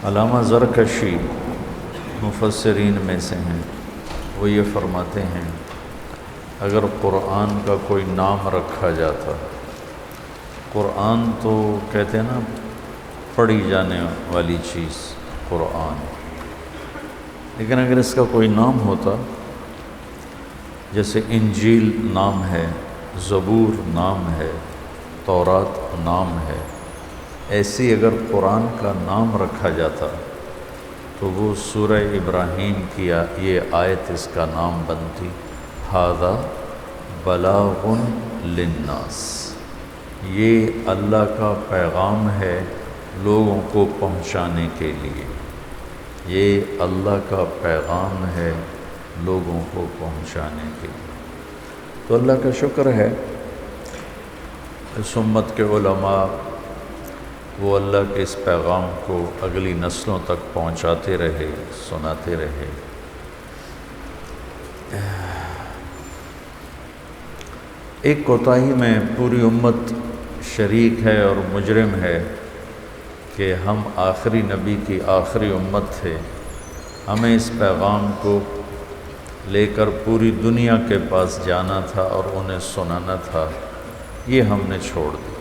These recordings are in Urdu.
علامہ زرکشی مفسرین میں سے ہیں، وہ یہ فرماتے ہیں اگر قرآن کا کوئی نام رکھا جاتا، قرآن تو کہتے ہیں نا پڑھی جانے والی چیز قرآن، لیکن اگر اس کا کوئی نام ہوتا، جیسے انجیل نام ہے، زبور نام ہے، تورات نام ہے، ایسی اگر قرآن کا نام رکھا جاتا تو وہ سورہ ابراہیم کی یہ آیت اس کا نام بنتی، ھذا بلاغ للناس، یہ اللہ کا پیغام ہے لوگوں کو پہنچانے کے لیے، یہ اللہ کا پیغام ہے لوگوں کو پہنچانے کے لیے۔ تو اللہ کا شکر ہے اس امت کے علماء وہ اللہ کے اس پیغام کو اگلی نسلوں تک پہنچاتے رہے، سناتے رہے۔ ایک کوتاہی میں پوری امت شریک ہے اور مجرم ہے کہ ہم آخری نبی کی آخری امت تھے، ہمیں اس پیغام کو لے کر پوری دنیا کے پاس جانا تھا اور انہیں سنانا تھا، یہ ہم نے چھوڑ دیا۔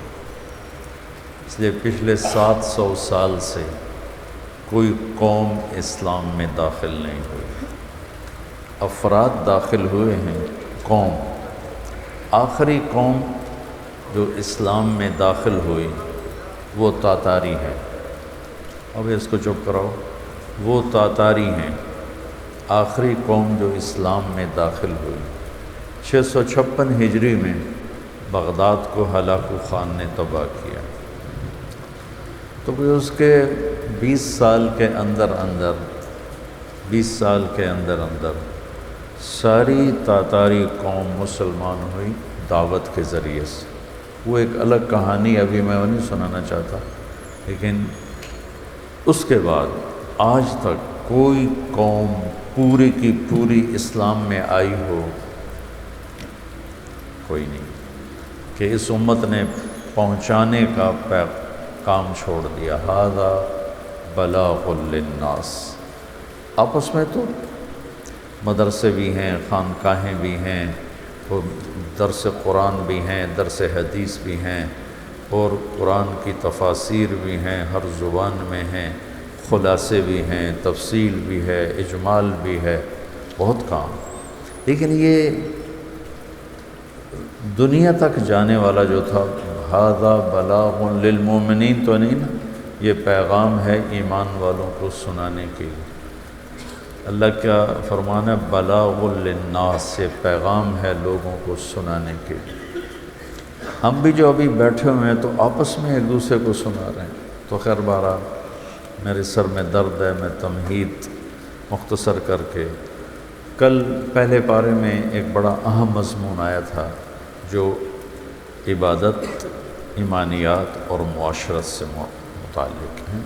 اس لیے پچھلے 700 سال سے کوئی قوم اسلام میں داخل نہیں ہوئی، افراد داخل ہوئے ہیں، قوم آخری قوم جو اسلام میں داخل ہوئی وہ تاتاری ہے۔ اب اس کو چپ کراؤ، وہ تاتاری ہیں، آخری قوم جو اسلام میں داخل ہوئی۔ 656 ہجری میں بغداد کو ہلاکو خان نے تباہ کیا، تو اس کے 20 سال کے اندر ساری تاتاری قوم مسلمان ہوئی دعوت کے ذریعے سے۔ وہ ایک الگ کہانی ابھی میں نہیں سنانا چاہتا، لیکن اس کے بعد آج تک کوئی قوم پوری کی پوری اسلام میں آئی ہو، کوئی نہیں، کہ اس امت نے پہنچانے کا کام چھوڑ دیا۔ ھذا بلاغ للناس۔ آپس میں تو مدرسے بھی ہیں، خانقاہیں بھی ہیں، اور درس قرآن بھی ہیں، درس حدیث بھی ہیں، اور قرآن کی تفاسیر بھی ہیں، ہر زبان میں ہیں، خلاصے بھی ہیں، تفصیل بھی ہے، اجمال بھی ہے، بہت کام۔ لیکن یہ دنیا تک جانے والا جو تھا، ھذا بلاغ للمؤمنین تو نہیں نا، یہ پیغام ہے ایمان والوں کو سنانے کے لیے۔ اللہ کا فرمان ہے بلاغ للناس، یہ پیغام ہے لوگوں کو سنانے کے لیے۔ ہم بھی جو ابھی بیٹھے ہوئے ہیں تو آپس میں ایک دوسرے کو سنا رہے ہیں۔ تو خیر بہرحال میرے سر میں درد ہے، میں تمہید مختصر کر کے، کل پہلے پارے میں ایک بڑا اہم مضمون آیا تھا جو عبادت، ایمانیات اور معاشرت سے متعلق ہیں،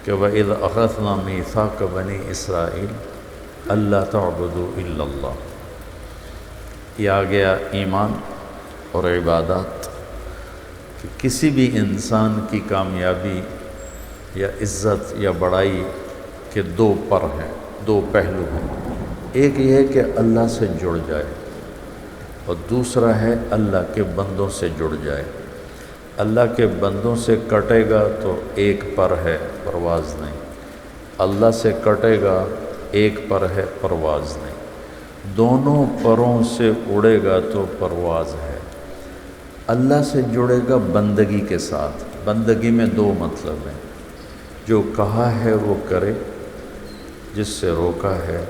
کہ وَإِذْ أَخَذْنَا مِيثَاقَ بَنِي إِسْرَائِيلَ أَلَّا تَعْبُدُوا إِلَّا اللَّهَ۔ یہ آ گیا ایمان اور عبادات، کہ کسی بھی انسان کی کامیابی یا عزت یا بڑائی کے دو پر ہیں، دو پہلو ہیں۔ ایک یہ ہے کہ اللہ سے جڑ جائے، اور دوسرا ہے اللہ کے بندوں سے جڑ جائے۔ اللہ کے بندوں سے کٹے گا تو ایک پر ہے، پرواز نہیں، اللہ سے کٹے گا ایک پر ہے، پرواز نہیں، دونوں پروں سے اڑے گا تو پرواز ہے۔ اللہ سے جڑے گا بندگی کے ساتھ، بندگی میں دو مطلب ہیں، جو کہا ہے وہ کرے، جس سے روکا ہے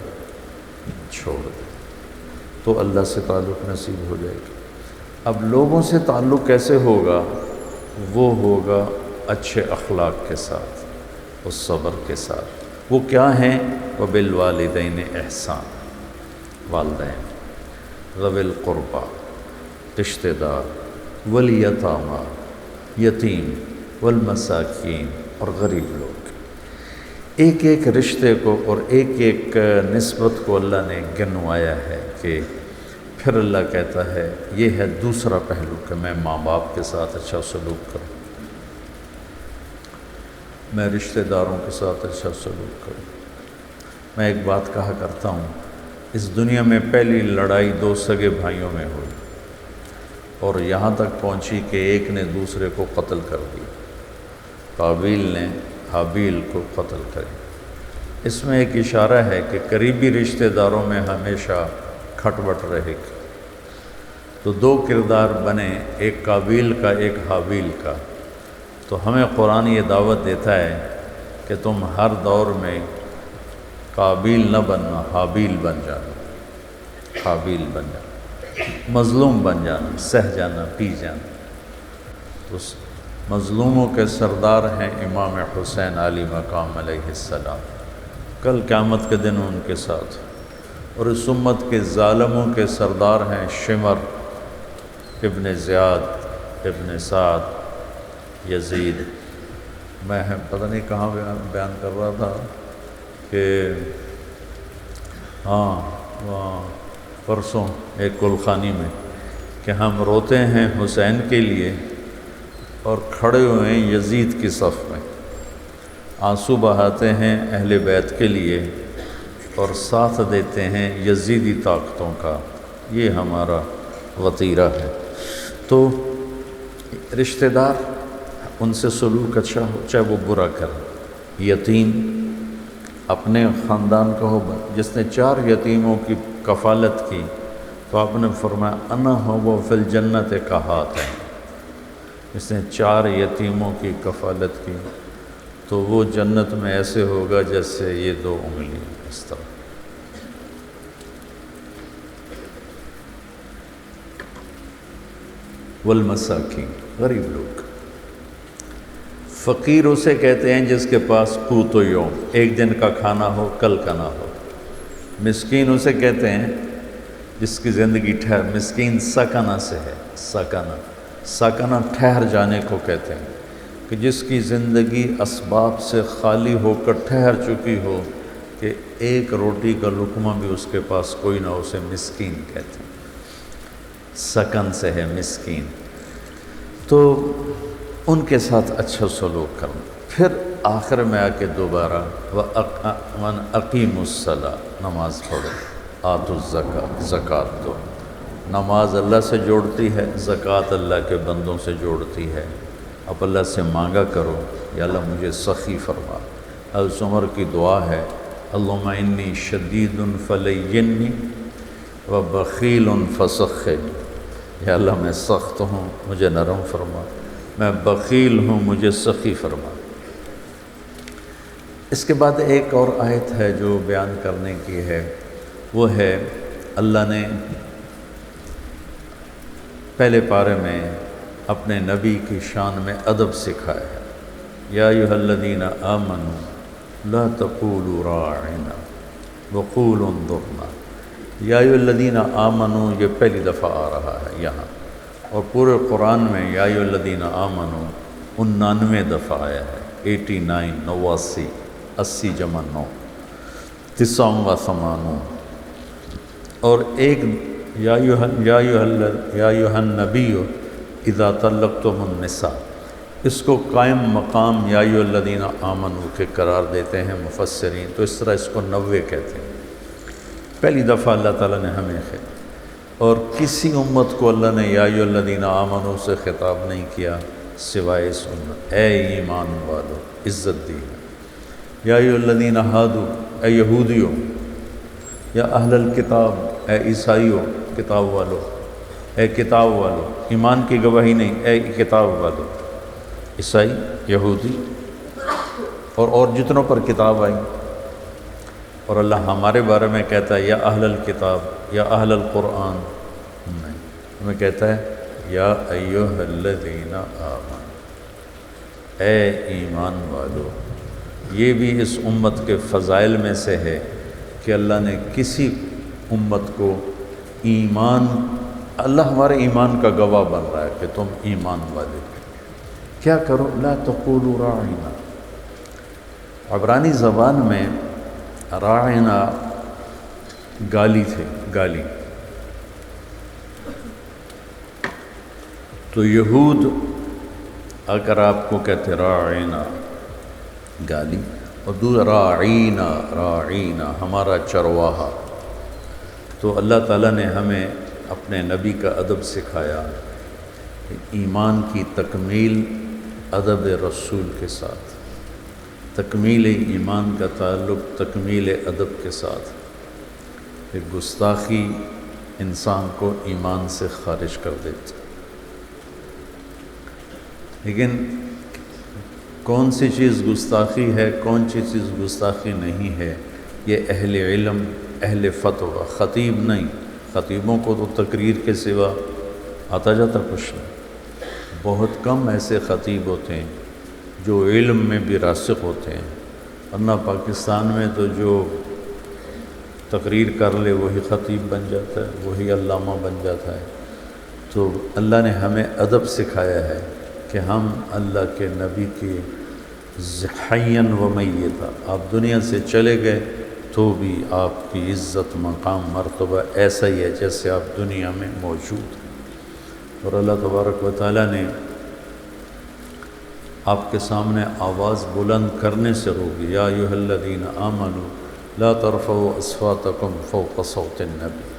چھوڑ دے، تو اللہ سے تعلق نصیب ہو جائے گا۔ اب لوگوں سے تعلق کیسے ہوگا؟ وہ ہوگا اچھے اخلاق کے ساتھ اور صبر کے ساتھ۔ وہ کیا ہیں؟ وَبِالْوَالِدَيْنِ احسان، والدین، ذوی القربیٰ، رشتہ دار، والیتامیٰ، یتیم، والمساکین، اور غریب لوگ۔ ایک ایک رشتے کو اور ایک ایک نسبت کو اللہ نے گنوایا ہے، کہ پھر اللہ کہتا ہے یہ ہے دوسرا پہلو، کہ میں ماں باپ کے ساتھ اچھا سلوک کروں۔ میں رشتہ داروں کے ساتھ اچھا سلوک کروں۔ میں ایک بات کہا کرتا ہوں، اس دنیا میں پہلی لڑائی دو سگے بھائیوں میں ہوئی اور یہاں تک پہنچی کہ ایک نے دوسرے کو قتل کر دیا، قابیل نے حابیل کو قتل کری۔ اس میں ایک اشارہ ہے کہ قریبی رشتہ داروں میں ہمیشہ کھٹ بٹ رہے گی۔ تو دو کردار بنے، ایک قابیل کا ایک حابیل کا۔ تو ہمیں قرآن یہ دعوت دیتا ہے کہ تم ہر دور میں قابیل نہ بننا، حابیل بن جانا، حابیل بن جانا، مظلوم بن جانا، سہ جانا، پی جانا۔ تو مظلوموں کے سردار ہیں امام حسین علی مقام علیہ السلام، کل قیامت کے دن ان کے ساتھ۔ اور اس امت کے ظالموں کے سردار ہیں شمر ابن زیاد ابن سعد یزید۔ میں پتہ نہیں کہاں بیان کر رہا تھا کہ وہاں پرسوں ایک گلخانی میں کہ ہم روتے ہیں حسین کے لیے اور کھڑے ہوئے ہیں یزید کی صف میں، آنسو بہاتے ہیں اہل بیت کے لیے اور ساتھ دیتے ہیں یزیدی طاقتوں کا۔ یہ ہمارا وطیرہ ہے۔ تو رشتہ دار ان سے سلوک اچھا ہو، چاہے وہ برا کرے۔ یتیم اپنے خاندان کا ہو، جس نے 4 یتیموں کی کفالت کی تو آپ نے فرمایا انا ہو فی الجنت کا ہاتھ ہے۔ جس نے 4 یتیموں کی کفالت کی تو وہ جنت میں ایسے ہوگا جیسے یہ 2 انگلیاں، اس طرح۔ والمساکین، غریب لوگ۔ فقیر اسے کہتے ہیں جس کے پاس قوت و یوم، ایک دن کا کھانا ہو کل کا نہ ہو۔ مسکین اسے کہتے ہیں جس کی زندگی مسکین سکنہ سے ہے، سکنہ ٹھہر جانے کو کہتے ہیں کہ جس کی زندگی اسباب سے خالی ہو کر ٹھہر چکی ہو کہ ایک روٹی کا لقمہ بھی اس کے پاس کوئی نہ، اسے مسکین کہتے ہیں۔ سکن سے ہے مسکین۔ تو ان کے ساتھ اچھا سلوک کرنا۔ پھر آخر میں آ کے دوبارہ اقیم الصلاۃ، نماز پڑھو، آتوا الزکاۃ، زکوٰۃ دو۔ نماز اللہ سے جوڑتی ہے، زکوٰۃ اللہ کے بندوں سے جوڑتی ہے۔ اب اللہ سے مانگا کرو، یا اللہ مجھے سخی فرما۔ حضرت عمر کی دعا ہے، اللہم انی شدید فلینی و بخیل فسخن۔ یا اللہ میں سخت ہوں، مجھے نرم فرما، میں بخیل ہوں، مجھے سخی فرما۔ اس کے بعد ایک اور آیت ہے جو بیان کرنے کی ہے، وہ ہے اللہ نے پہلے پارے میں اپنے نبی کی شان میں ادب سکھایا ہے۔ یا ایھا الذین آمنوا لا تقولوا راعنا وقولوا انظرنا۔ یا ایھا الذین آمنوا یہ پہلی دفعہ آ رہا ہے یہاں، اور پورے قرآن میں یا ایھا الذین آمنوا 99 دفعہ آیا ہے، 89، 89، 80 جمع 9، 89 و 80۔ اور ایک یا ایھا النبی اذا طلقتم النساء، اس کو قائم مقام یا ایھا الذین آمنوا کے قرار دیتے ہیں مفسرین، تو اس طرح اس کو 90 کہتے ہیں۔ پہلی دفعہ اللہ تعالیٰ نے ہمیں اور کسی امت کو اللہ نے یا ایھا الذین آمنوا سے خطاب نہیں کیا سوائے اس امت، اے ایمان والو، عزت دی ہے۔ یا ایھا الذین ہادوا، اے یہودیوں، یا اہل الکتاب، اے عیسائیوں، کتاب والو، اے کتاب والو، ایمان کی گواہی نہیں، اے کتاب والو، عیسائی، یہودی اور جتنوں پر کتاب آئی۔ اور اللہ ہمارے بارے میں کہتا ہے یا اہل الکتاب، یا اہل القرآن، نہیں، ہمیں کہتا ہے یا ایھا الذین آمنوا، اے ایمان والو۔ یہ بھی اس امت کے فضائل میں سے ہے کہ اللہ نے کسی امت کو ایمان، اللہ ہمارے ایمان کا گواہ بن رہا ہے کہ تم ایمان والے کیا کرو، لا تقولوا راعنا۔ عبرانی زبان میں راعنا گالی تھے، گالی۔ تو یہود اگر آپ کو کہتے راعنا گالی، اور دوسرا راعینا، راعینا ہمارا چرواہا۔ تو اللہ تعالیٰ نے ہمیں اپنے نبی کا ادب سکھایا، ایمان کی تکمیل ادب رسول کے ساتھ، تکمیل ایمان کا تعلق تکمیل ادب کے ساتھ۔ کہ گستاخی انسان کو ایمان سے خارج کر دیتی، لیکن کون سی چیز گستاخی ہے، کون سی چیز گستاخی نہیں ہے، یہ اہل علم، اہل فتویٰ، خطیب نہیں۔ خطیبوں کو تو تقریر کے سوا آتا جاتا کچھ نہیں۔ بہت کم ایسے خطیب ہوتے ہیں جو علم میں بھی راسخ ہوتے ہیں، ورنہ پاکستان میں تو جو تقریر کر لے وہی خطیب بن جاتا ہے، وہی علامہ بن جاتا ہے۔ تو اللہ نے ہمیں ادب سکھایا ہے کہ ہم اللہ کے نبی کی حیاً و میتا، آپ دنیا سے چلے گئے تو بھی آپ کی عزت، مقام، مرتبہ ایسا ہی ہے جیسے آپ دنیا میں موجود ہیں۔ اور اللہ تبارک و تعالیٰ نے آپ کے سامنے آواز بلند کرنے سے روکی، یا ایھا الذین آمنوا لا ترفعوا اصواتکم فوق صوت النبی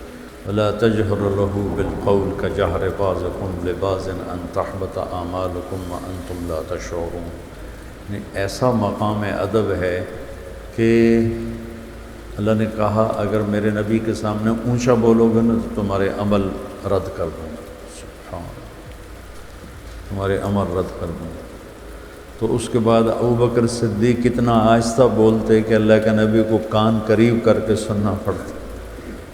ولا تجہروا له بالقول کجہر بعضکم لبعض ان تحبط اعمالکم وانتم لا تشعرون۔ ایسا مقام ادب ہے کہ اللہ نے کہا اگر میرے نبی کے سامنے اونچا بولو گے نا تو تمہارے عمل رد کر دوں گا، سبحان اللہ، تمہارے عمل رد کر دوں گا۔ تو اس کے بعد ابوبکر صدیق کتنا آہستہ بولتے کہ اللہ کے نبی کو کان قریب کر کے سننا پڑتا۔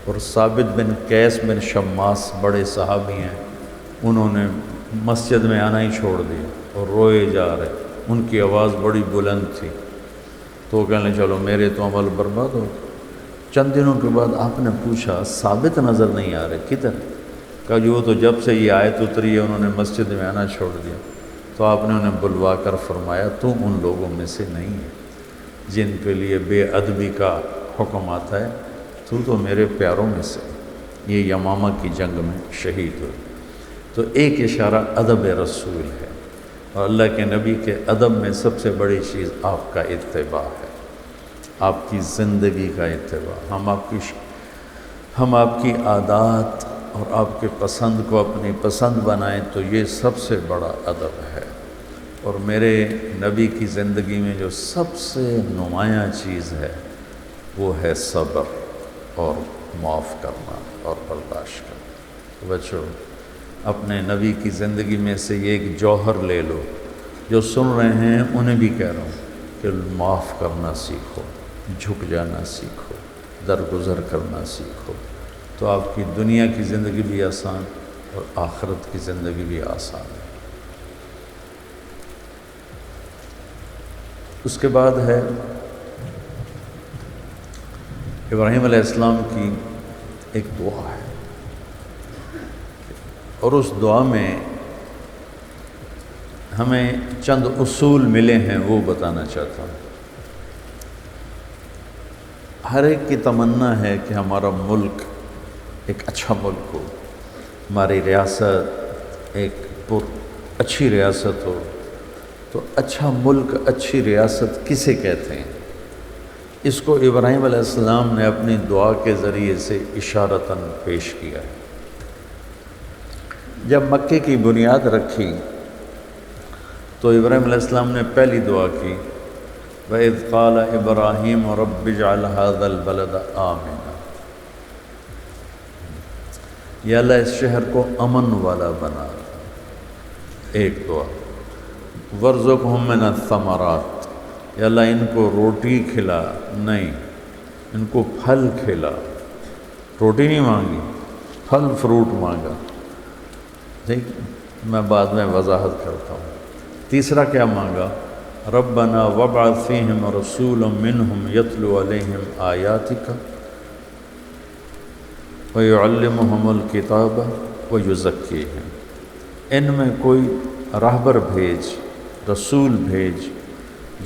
اور ثابت بن قیس بن شماس بڑے صحابی ہیں، انہوں نے مسجد میں آنا ہی چھوڑ دیا اور روئے جا رہے، ان کی آواز بڑی بلند تھی۔ تو کہنے چلو میرے تو عمل برباد ہو گئے۔ چند دنوں کے بعد آپ نے پوچھا ثابت نظر نہیں آ رہے کدھر؟ کہا جو تو جب سے یہ آیت اتری ہے انہوں نے مسجد میں آنا چھوڑ دیا۔ تو آپ نے انہیں بلوا کر فرمایا تو ان لوگوں میں سے نہیں ہے جن کے لیے بے ادبی کا حکم آتا ہے، تو میرے پیاروں میں سے۔ یہ یمامہ کی جنگ میں شہید ہوئے۔ تو ایک اشارہ ادب رسول ہے، اور اللہ کے نبی کے ادب میں سب سے بڑی چیز آپ کا اتباع ہے، آپ کی زندگی کا اتباع۔ ہم آپ کی عادات اور آپ کے پسند کو اپنی پسند بنائیں تو یہ سب سے بڑا ادب ہے۔ اور میرے نبی کی زندگی میں جو سب سے نمایاں چیز ہے وہ ہے صبر اور معاف کرنا اور برداشت کرنا۔ تو بچوں اپنے نبی کی زندگی میں سے یہ ایک جوہر لے لو، جو سن رہے ہیں انہیں بھی کہہ رہا ہوں کہ معاف کرنا سیکھو، جھک جانا سیکھو، درگزر کرنا سیکھو، تو آپ کی دنیا کی زندگی بھی آسان اور آخرت کی زندگی بھی آسان ہے۔ اس کے بعد ہے ابراہیم علیہ السلام کی ایک دعا ہے، اور اس دعا میں ہمیں چند اصول ملے ہیں وہ بتانا چاہتا ہوں۔ ہر ایک کی تمنا ہے کہ ہمارا ملک ایک اچھا ملک ہو، ہماری ریاست ایک اچھی ریاست ہو۔ تو اچھا ملک، اچھی ریاست کسے کہتے ہیں؟ اس کو ابراہیم علیہ السلام نے اپنی دعا کے ذریعے سے اشارتاً پیش کیا ہے۔ جب مکے کی بنیاد رکھی تو ابراہیم علیہ السلام نے پہلی دعا کی، وَإِذْ قَالَ إِبْرَاهِيمُ رَبِّ اجْعَلْ هَذَا الْبَلَدَ آمِنًا، یا اللہ اس شہر کو امن والا بنا۔ ایک دعا، وَارْزُقْهُم مِّنَ الثَّمَرَاتِ، یا اللہ ان کو روٹی کھلا، نہیں ان کو پھل کھلا۔ روٹی نہیں مانگی، پھل فروٹ مانگا۔ ٹھیک، میں بعد میں وضاحت کرتا ہوں۔ تیسرا کیا مانگا؟ ربنا وابعث فیہم رسولا منہم یتلو علیہم آیاتک ویعلمہم الکتاب ویزکیہم، ان میں کوئی راہبر بھیج، رسول بھیج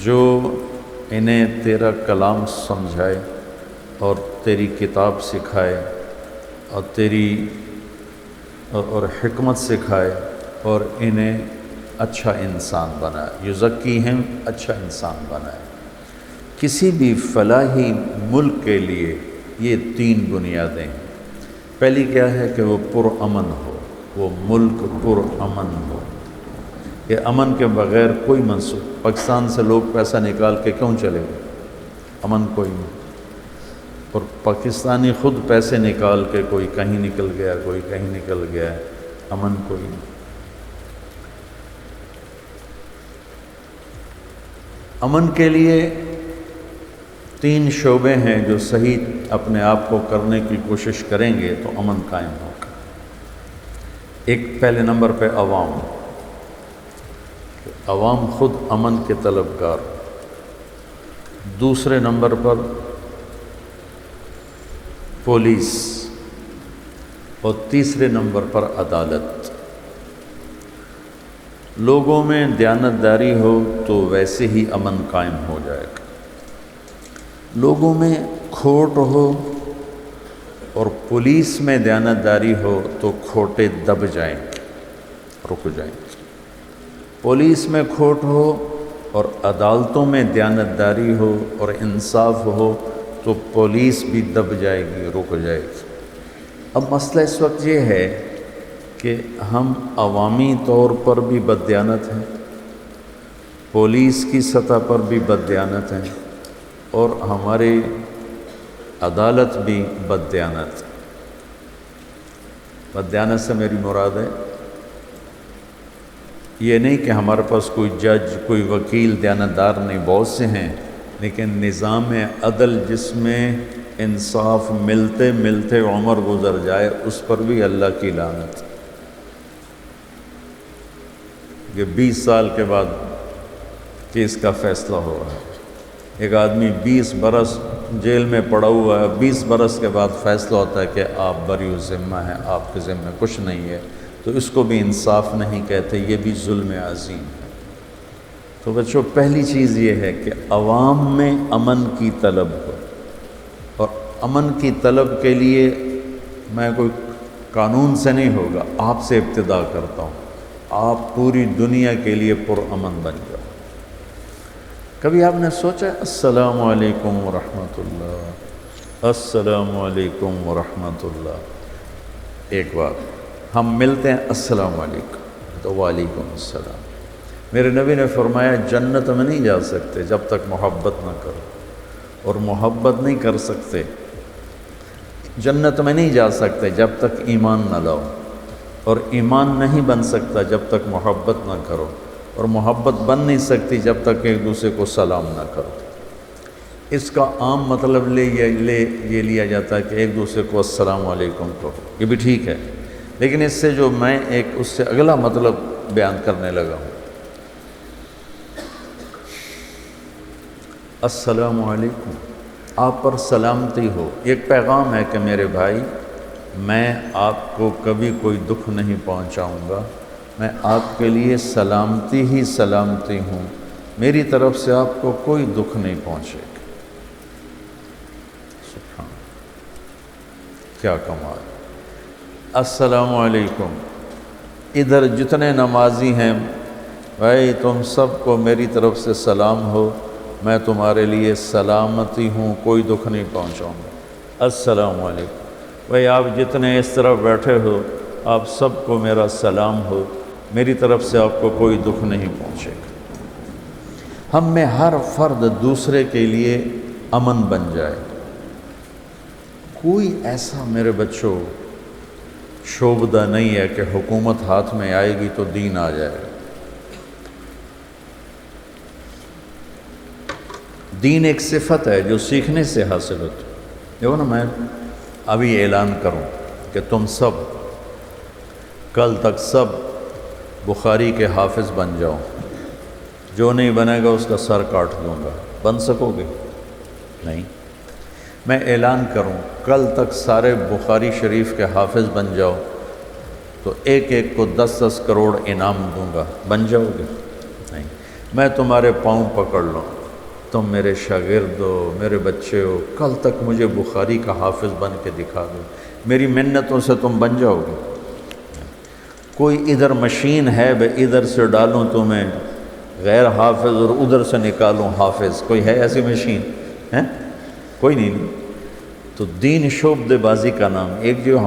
جو انہیں تیرا کلام سمجھائے اور تیری کتاب سکھائے اور تیری اور حکمت سکھائے اور انہیں اچھا انسان بنائے، یزکیہم، اچھا انسان بنائے۔ کسی بھی فلاحی ملک کے لیے یہ 3 بنیادیں ہیں۔ پہلی کیا ہے کہ وہ پرامن ہو، وہ ملک پرامن ہو، کہ امن کے بغیر کوئی منصوب۔ پاکستان سے لوگ پیسہ نکال کے کیوں چلے گئے؟ امن کوئی نہیں، اور پاکستانی خود پیسے نکال کے کوئی کہیں نکل گیا، کوئی کہیں نکل گیا، امن کوئی نہیں۔ امن کے لیے 3 شعبے ہیں جو صحیح اپنے آپ کو کرنے کی کوشش کریں گے تو امن قائم ہوگا۔ ایک پہلے نمبر پہ عوام، عوام خود امن کے طلبگار۔ دوسرے نمبر پر پولیس، اور تیسرے نمبر پر عدالت۔ لوگوں میں دیانتداری ہو تو ویسے ہی امن قائم ہو جائے گا۔ لوگوں میں کھوٹ ہو اور پولیس میں دیانتداری ہو تو کھوٹے دب جائیں گے، رک جائیں گے۔ پولیس میں کھوٹ ہو اور عدالتوں میں دیانتداری ہو اور انصاف ہو تو پولیس بھی دب جائے گی، رک جائے گی۔ اب مسئلہ اس وقت یہ ہے کہ ہم عوامی طور پر بھی بددیانت ہیں، پولیس کی سطح پر بھی بددیانت ہیں، اور ہماری عدالت بھی بددیانت۔ بددیانت سے میری مراد ہے یہ نہیں کہ ہمارے پاس کوئی جج، کوئی وکیل دیانتدار نہیں، بہت سے ہیں، لیکن نظام عدل جس میں انصاف ملتے ملتے عمر گزر جائے، اس پر بھی اللہ کی لعنت۔ یہ 20 سال کے بعد کیس کا فیصلہ ہو رہا ہے، ایک آدمی 20 برس جیل میں پڑا ہوا ہے، 20 برس کے بعد فیصلہ ہوتا ہے کہ آپ بری ذمہ ہیں، آپ کے ذمہ کچھ نہیں ہے، تو اس کو بھی انصاف نہیں کہتے، یہ بھی ظلم عظیم ہے۔ تو بچوں، پہلی چیز یہ ہے کہ عوام میں امن کی طلب ہو، اور امن کی طلب کے لیے میں کوئی قانون سے نہیں ہوگا، آپ سے ابتدا کرتا ہوں۔ آپ پوری دنیا کے لیے پرامن بن جاؤ۔ کبھی آپ نے سوچا السلام علیکم ورحمۃ اللہ، السلام علیکم ورحمۃ اللہ، ایک بات ہم ملتے ہیں السلام علیکم تو وعلیکم السلام۔ میرے نبی نے فرمایا جنت میں نہیں جا سکتے جب تک محبت نہ کرو، اور محبت نہیں کر سکتے، جنت میں نہیں جا سکتے جب تک ایمان نہ لاؤ، اور ایمان نہیں بن سکتا جب تک محبت نہ کرو، اور محبت بن نہیں سکتی جب تک ایک دوسرے کو سلام نہ کرو۔ اس کا عام مطلب یہ لیا جاتا ہے کہ ایک دوسرے کو السلام علیکم کہو، یہ بھی ٹھیک ہے، لیکن اس سے جو میں اس سے اگلا مطلب بیان کرنے لگا ہوں، السلام علیکم، آپ پر سلامتی ہو۔ ایک پیغام ہے کہ میرے بھائی، میں آپ کو کبھی کوئی دکھ نہیں پہنچاؤں گا، میں آپ کے لیے سلامتی ہی سلامتی ہوں، میری طرف سے آپ کو کوئی دکھ نہیں پہنچے گا۔ سبحان اللہ، کیا کمال۔ السلام علیکم، ادھر جتنے نمازی ہیں بھائی، تم سب کو میری طرف سے سلام ہو، میں تمہارے لیے سلامتی ہوں، کوئی دکھ نہیں پہنچاؤں گا۔ السلام علیکم بھائی، آپ جتنے اس طرف بیٹھے ہو، آپ سب کو میرا سلام ہو، میری طرف سے آپ کو کوئی دکھ نہیں پہنچے گا۔ ہم میں ہر فرد دوسرے کے لیے امن بن جائے۔ کوئی ایسا میرے بچوں شعبہ نہیں ہے کہ حکومت ہاتھ میں آئے گی تو دین آ جائے گا۔ دین ایک صفت ہے جو سیکھنے سے حاصل ہوتی ہے۔ دیکھو نا، میں ابھی اعلان کروں کہ تم سب کل تک سب بخاری کے حافظ بن جاؤ، جو نہیں بنے گا اس کا سر کاٹ دوں گا، بن سکو گے؟ نہیں۔ میں اعلان کروں کل تک سارے بخاری شریف کے حافظ بن جاؤ تو ایک ایک کو 10-10 کروڑ انعام دوں گا، بن جاؤ گے؟ نہیں۔ میں تمہارے پاؤں پکڑ لوں، تم میرے شاگرد ہو، میرے بچے ہو، کل تک مجھے بخاری کا حافظ بن کے دکھا دو، میری منتوں سے تم بن جاؤ گے؟ کوئی ادھر مشین ہے ادھر سے ڈالوں تمہیں غیر حافظ اور ادھر سے نکالوں حافظ، کوئی ہے ایسی مشین ہے؟ کوئی نہیں۔ تو دین شعبدے بازی کا نام، ایک جو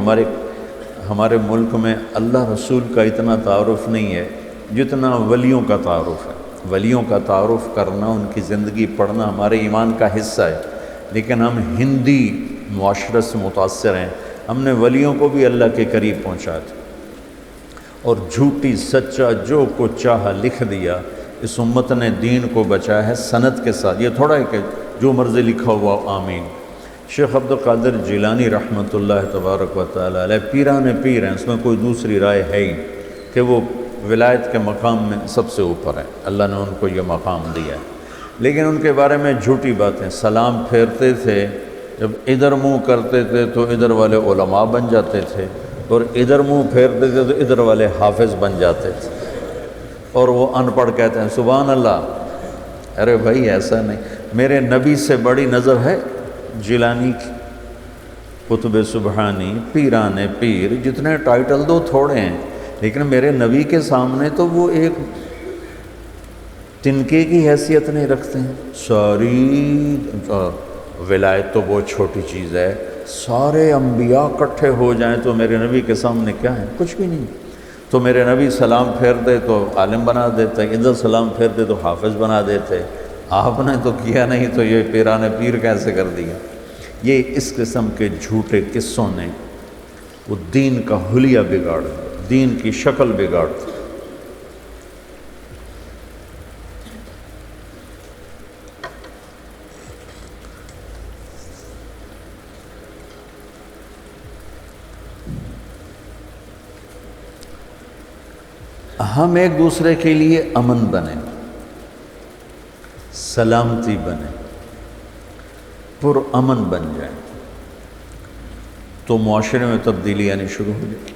ہمارے ملک میں اللہ رسول کا اتنا تعارف نہیں ہے جتنا ولیوں کا تعارف ہے۔ ولیوں کا تعارف کرنا، ان کی زندگی پڑھنا ہمارے ایمان کا حصہ ہے، لیکن ہم ہندی معاشرت سے متاثر ہیں۔ ہم نے ولیوں کو بھی اللہ کے قریب پہنچا دیا اور جھوٹی سچا جو کو چاہا لکھ دیا۔ اس امت نے دین کو بچایا ہے سند کے ساتھ، یہ تھوڑا ہے کہ جو مرضی لکھا ہوا آمین۔ شیخ عبد القادر جیلانی رحمۃ اللہ تبارک و تعالی علیہ پیران پیر ہیں، اس میں کوئی دوسری رائے ہے ہی کہ وہ ولایت کے مقام میں سب سے اوپر ہے، اللہ نے ان کو یہ مقام دیا ہے۔ لیکن ان کے بارے میں جھوٹی باتیں، سلام پھیرتے تھے، جب ادھر منہ کرتے تھے تو ادھر والے علماء بن جاتے تھے، اور ادھر منہ پھیرتے تھے تو ادھر والے حافظ بن جاتے تھے، اور وہ ان پڑھ کہتے ہیں سبحان اللہ۔ ارے بھائی ایسا نہیں، میرے نبی سے بڑی نظر ہے جیلانی کی، قطب سبحانی، پیران پیر، جتنے ٹائٹل دو تھوڑے ہیں، لیکن میرے نبی کے سامنے تو وہ ایک تنکے کی حیثیت نہیں رکھتے ہیں۔ ساری ولایت تو بہت چھوٹی چیز ہے، سارے انبیاء اکٹھے ہو جائیں تو میرے نبی کے سامنے کیا ہے؟ کچھ بھی نہیں۔ تو میرے نبی سلام پھیر دے تو عالم بنا دیتے، ادھر سلام پھیر دے تو حافظ بنا دیتے، آپ نے تو کیا نہیں تو یہ پیران پیر کیسے کر دیا؟ یہ اس قسم کے جھوٹے قصوں نے وہ دین کا حلیہ بگاڑ دیا، دین کی شکل بگاڑ دی۔ ہم ایک دوسرے کے لیے امن بنیں، سلامتی بنیں، پر امن بن جائیں تو معاشرے میں تبدیلی آنی شروع ہو جائے۔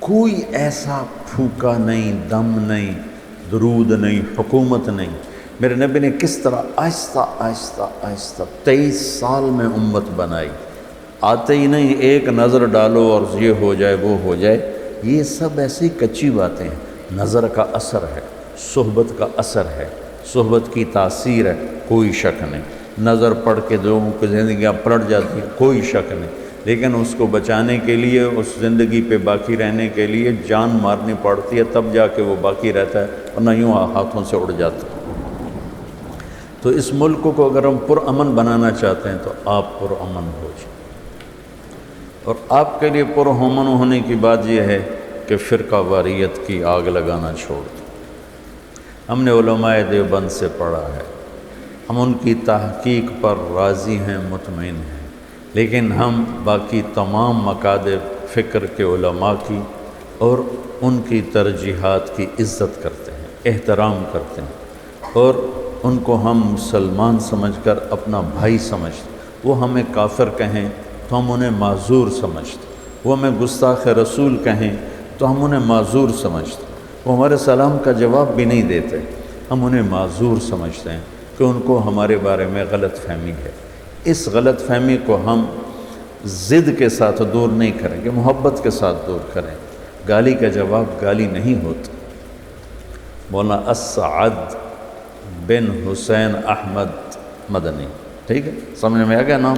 کوئی ایسا پھوکا نہیں، دم نہیں، درود نہیں، حکومت نہیں۔ میرے نبی نے کس طرح آہستہ آہستہ آہستہ 23 سال میں امت بنائی، آتے ہی نہیں ایک نظر ڈالو اور یہ ہو جائے وہ ہو جائے، یہ سب ایسی کچی باتیں ہیں۔ نظر کا اثر ہے، صحبت کا اثر ہے، صحبت کی تاثیر ہے، کوئی شک نہیں۔ نظر پڑھ کے لوگوں کی زندگیاں پلٹ جاتی ہیں، کوئی شک نہیں، لیکن اس کو بچانے کے لیے، اس زندگی پہ باقی رہنے کے لیے جان مارنی پڑتی ہے، تب جا کے وہ باقی رہتا ہے، ورنہ یوں ہاتھوں سے اڑ جاتا ہے۔ تو اس ملک کو اگر ہم پرامن بنانا چاہتے ہیں تو آپ پرامن ہو جائیں، اور آپ کے لیے پرامن ہونے کی بات یہ ہے کہ فرقہ واریت کی آگ لگانا چھوڑ دو۔ ہم نے علماء دیوبند سے پڑھا ہے، ہم ان کی تحقیق پر راضی ہیں، مطمئن ہیں، لیکن ہم باقی تمام مکاتب فکر کے علماء کی اور ان کی ترجیحات کی عزت کرتے ہیں، احترام کرتے ہیں، اور ان کو ہم مسلمان سمجھ کر اپنا بھائی سمجھتے ہیں۔ وہ ہمیں کافر کہیں تو ہم انہیں معذور سمجھتے ہیں، وہ ہمیں گستاخ رسول کہیں تو ہم انہیں معذور سمجھتے ہیں، وہ ہمارے سلام کا جواب بھی نہیں دیتے، ہم انہیں معذور سمجھتے ہیں کہ ان کو ہمارے بارے میں غلط فہمی ہے۔ اس غلط فہمی کو ہم ضد کے ساتھ دور نہیں کریں گے، محبت کے ساتھ دور کریں۔ گالی کا جواب گالی نہیں ہوتا۔ مولانا اسعد بن حسین احمد مدنی، ٹھیک ہے، سمجھ میں آ گیا نام؟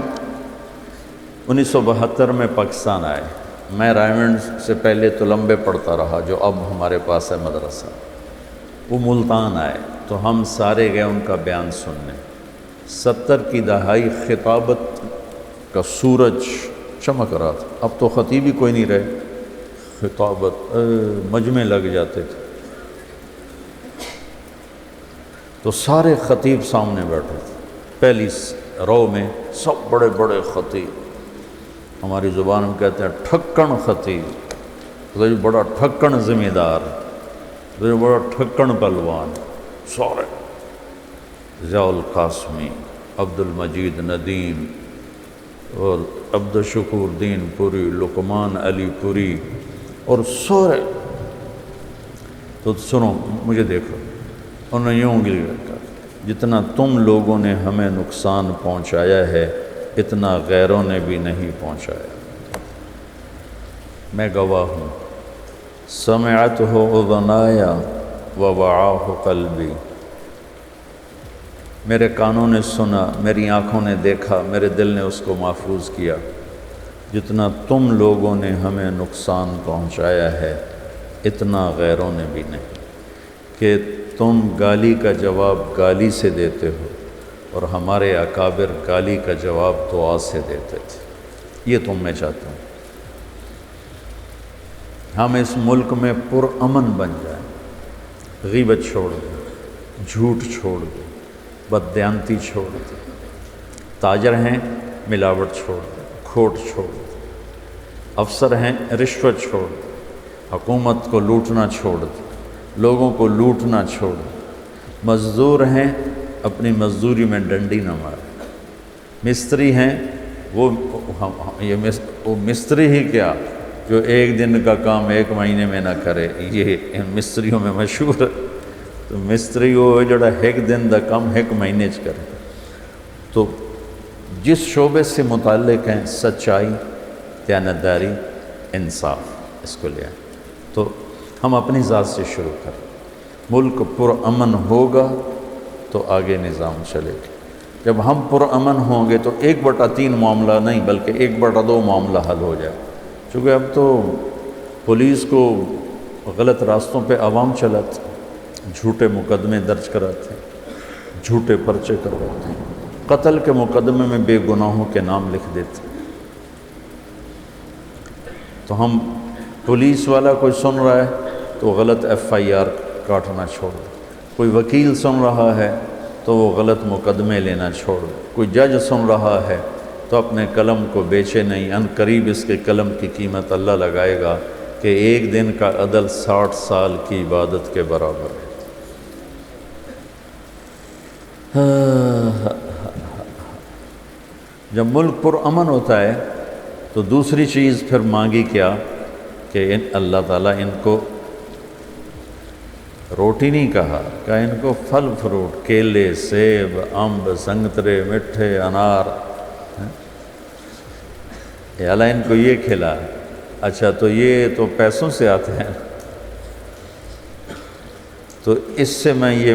1972 میں پاکستان آئے۔ میں رائمنڈ سے پہلے تو لمبے پڑھتا رہا، جو اب ہمارے پاس ہے مدرسہ۔ وہ ملتان آئے تو ہم سارے گئے ان کا بیان سننے۔ 70 کی دہائی خطابت کا سورج چمک رہا تھا، اب تو خطیب ہی کوئی نہیں رہے، خطابت مجمع لگ جاتے تھے، تو سارے خطیب سامنے بیٹھے تھے، پہلی رو میں سب بڑے بڑے خطیب، ہماری زبان میں کہتے ہیں ٹھکن خطیب، بڑا ٹھکن ذمہ دار، بڑا ٹھکن پہلوان، سارے ضیاء القاسمی، عبد المجید ندیم اور عبد الشکور دین پوری، لقمان علی پوری، اور سارے۔ تو سنو، مجھے دیکھو، انہوں نے یوں گل کر، جتنا تم لوگوں نے ہمیں نقصان پہنچایا ہے اتنا غیروں نے بھی نہیں پہنچایا۔ میں گواہ ہوں، سمعتہ اذنایا ووعاہ قلبی، میرے کانوں نے سنا، میری آنکھوں نے دیکھا، میرے دل نے اس کو محفوظ کیا، جتنا تم لوگوں نے ہمیں نقصان پہنچایا ہے اتنا غیروں نے بھی نہیں، کہ تم گالی کا جواب گالی سے دیتے ہو اور ہمارے اکابر گالی کا جواب دعا سے دیتے تھے۔ یہ تم میں چاہتا ہوں، ہم اس ملک میں پرامن بن جائیں، غیبت چھوڑ دیں، جھوٹ چھوڑ دیں، بددیانتی چھوڑ دیں، تاجر ہیں ملاوٹ چھوڑ دیں، کھوٹ چھوڑ دیں، افسر ہیں رشوت چھوڑ دیں، حکومت کو لوٹنا چھوڑ دیں، لوگوں کو لوٹنا چھوڑ دیں، مزدور ہیں اپنی مزدوری میں ڈنڈی نہ ماریں، مستری ہیں وہ مستری ہی کیا جو ایک دن کا کام ایک مہینے میں نہ کرے، یہ ان مستریوں میں مشہور ہے۔ تو مستری وہ جڑا ایک دن دا کام ایک مہینے چ کرے۔ تو جس شعبے سے متعلق ہیں سچائی، دیانتداری، انصاف، اس کو لے آئیں۔ تو ہم اپنی ذات سے شروع کریں، ملک پرامن ہوگا تو آگے نظام چلے گا۔ جب ہم پرامن ہوں گے تو 1/3 معاملہ نہیں بلکہ 1/2 معاملہ حل ہو جائے، چونکہ اب تو پولیس کو غلط راستوں پہ عوام چلاتے، جھوٹے مقدمے درج کراتے، جھوٹے پرچے کرواتے، قتل کے مقدمے میں بے گناہوں کے نام لکھ دیتے۔ تو ہم پولیس والا کوئی سن رہا ہے تو غلط FIR کاٹنا چھوڑ دے، کوئی وکیل سن رہا ہے تو وہ غلط مقدمے لینا چھوڑ دے، کوئی جج سن رہا ہے تو اپنے قلم کو بیچے نہیں، ان قریب اس کے قلم کی قیمت اللہ لگائے گا کہ ایک دن کا عدل 60 سال کی عبادت کے برابر ہے۔ جب ملک پرامن ہوتا ہے تو دوسری چیز پھر مانگی کیا کہ اللہ تعالیٰ ان کو روٹی نہیں کہا کہ ان کو پھل فروٹ، کیلے، سیب، امب، سنگترے، مٹھے، انار، یا اللہ ان کو یہ کھلا۔ اچھا تو یہ تو پیسوں سے آتے ہیں، تو اس سے میں یہ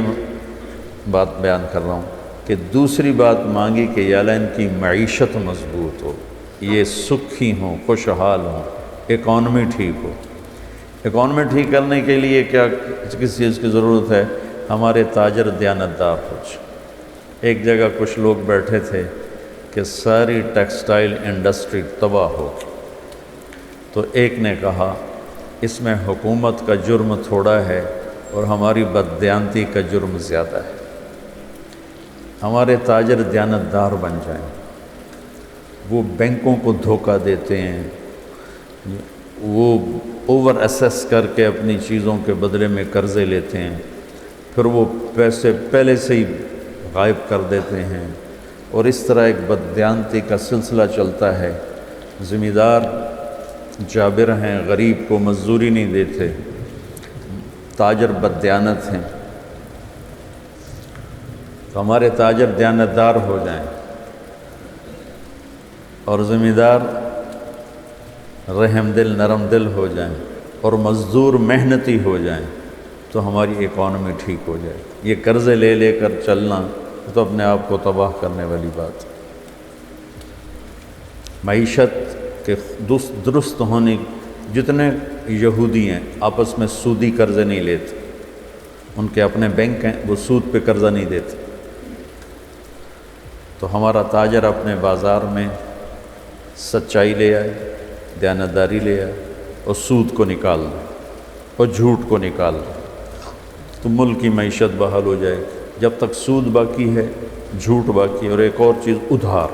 بات بیان کر رہا ہوں کہ دوسری بات مانگی کہ یا اللہ ان کی معیشت مضبوط ہو، یہ سکھی ہوں، خوشحال ہوں، اکانومی ٹھیک ہو۔ اکانومی ٹھیک کرنے کے لیے کیا کس چیز کی ضرورت ہے؟ ہمارے تاجر دیانتدار ہو جائیں۔ ایک جگہ کچھ لوگ بیٹھے تھے کہ ساری ٹیکسٹائل انڈسٹری تباہ ہو، تو ایک نے کہا اس میں حکومت کا جرم تھوڑا ہے اور ہماری بددیانتی کا جرم زیادہ ہے، ہمارے تاجر دیانتدار بن جائیں۔ وہ بینکوں کو دھوکہ دیتے ہیں، وہ اوور ایسیس کر کے اپنی چیزوں کے بدلے میں قرضے لیتے ہیں، پھر وہ پیسے پہلے سے ہی غائب کر دیتے ہیں، اور اس طرح ایک بددیانتی کا سلسلہ چلتا ہے۔ ذمہ دار جابر ہیں، غریب کو مزدوری نہیں دیتے، تاجر بددیانت ہیں۔ تو ہمارے تاجر دیانتدار ہو جائیں اور ذمہ دار رحم دل، نرم دل ہو جائیں، اور مزدور محنتی ہو جائیں، تو ہماری اکانومی ٹھیک ہو جائے۔ یہ قرضے لے لے کر چلنا تو اپنے آپ کو تباہ کرنے والی بات۔ معیشت کے درست ہونے، جتنے یہودی ہیں آپس میں سودی قرضے نہیں لیتے، ان کے اپنے بینک ہیں، وہ سود پہ قرضہ نہیں دیتے۔ تو ہمارا تاجر اپنے بازار میں سچائی لے آئے، دیانتداری لے آئے، اور سود کو نکال دے اور جھوٹ کو نکال دے، تو ملک کی معیشت بحال ہو جائے گی۔ جب تک سود باقی ہے، جھوٹ باقی ہے، اور ایک اور چیز ادھار،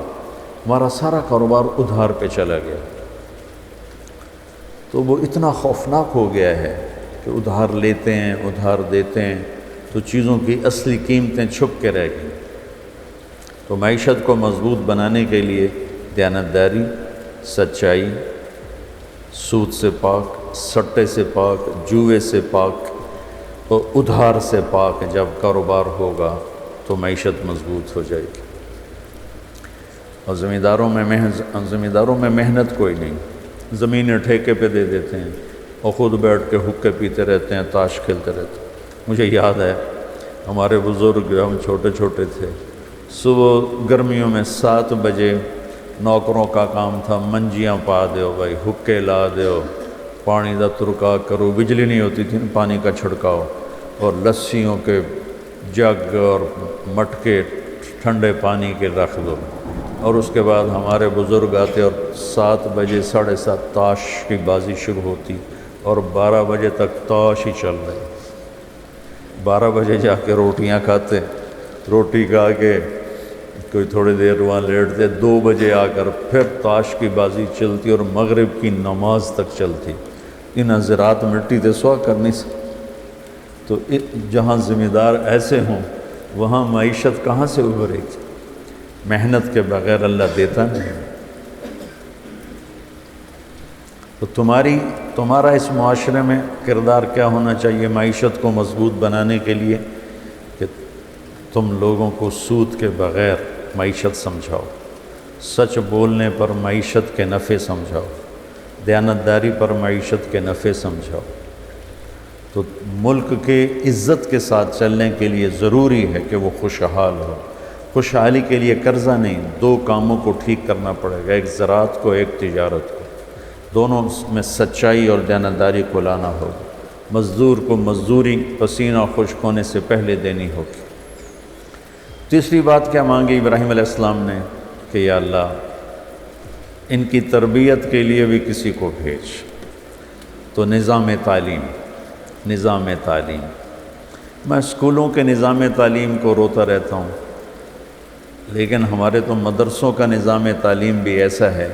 ہمارا سارا کاروبار ادھار پہ چلا گیا، تو وہ اتنا خوفناک ہو گیا ہے کہ ادھار لیتے ہیں، ادھار دیتے ہیں، تو چیزوں کی اصلی قیمتیں چھپ کے رہ گئی۔ تو معیشت کو مضبوط بنانے کے لیے دیانتداری، سچائی، سود سے پاک، سٹے سے پاک، جوئے سے پاک اور ادھار سے پاک جب کاروبار ہوگا تو معیشت مضبوط ہو جائے گی۔ اور ذمہ داروں میں محنت کوئی نہیں، زمینیں ٹھیکے پہ دے دیتے ہیں اور خود بیٹھ کے حقے پیتے رہتے ہیں، تاش کھیلتے رہتے ہیں۔ مجھے یاد ہے ہمارے بزرگ، ہم چھوٹے چھوٹے تھے، صبح گرمیوں میں 7 بجے نوکروں کا کام تھا منجیاں پا دیو بھائی، حکے لا دیو، پانی دا ترکا کرو، بجلی نہیں ہوتی تھی نا، پانی کا چھڑکاؤ، اور لسیوں کے جگ اور مٹکے ٹھنڈے پانی کے رکھ دو، اور اس کے بعد ہمارے بزرگ آتے اور 7 بجے 7:30 تاش کی بازی شروع ہوتی اور 12 بجے تک تاش ہی چل رہی۔ 12 بجے جا کے روٹیاں کھاتے، روٹی کھا کے کوئی تھوڑی دیر وہاں لیٹتے، 2 بجے آ کر پھر تاش کی بازی چلتی اور مغرب کی نماز تک چلتی۔ ان حضرات مٹی تے سوا کرنی سے، تو جہاں ذمہ دار ایسے ہوں وہاں معیشت کہاں سے ابھرے گی؟ محنت کے بغیر اللہ دیتا نہیں۔ تو تمہارا اس معاشرے میں کردار کیا ہونا چاہیے معیشت کو مضبوط بنانے کے لیے؟ کہ تم لوگوں کو سود کے بغیر معیشت سمجھاؤ، سچ بولنے پر معیشت کے نفع سمجھاؤ، دیانتداری پر معیشت کے نفع سمجھاؤ۔ تو ملک کے عزت کے ساتھ چلنے کے لیے ضروری ہے کہ وہ خوشحال ہو۔ خوشحالی کے لیے قرضہ نہیں، 2 کاموں کو ٹھیک کرنا پڑے گا، ایک زراعت کو، ایک تجارت کو، دونوں میں سچائی اور دیانتداری کو لانا ہوگا۔ مزدور کو مزدوری پسینہ خشک ہونے سے پہلے دینی ہوگی۔ تیسری بات کیا مانگی ابراہیم علیہ السلام نے؟ کہ یا اللہ ان کی تربیت کے لیے بھی کسی کو بھیج۔ تو نظام تعلیم، میں اسکولوں کے نظام تعلیم کو روتا رہتا ہوں، لیکن ہمارے تو مدرسوں کا نظام تعلیم بھی ایسا ہے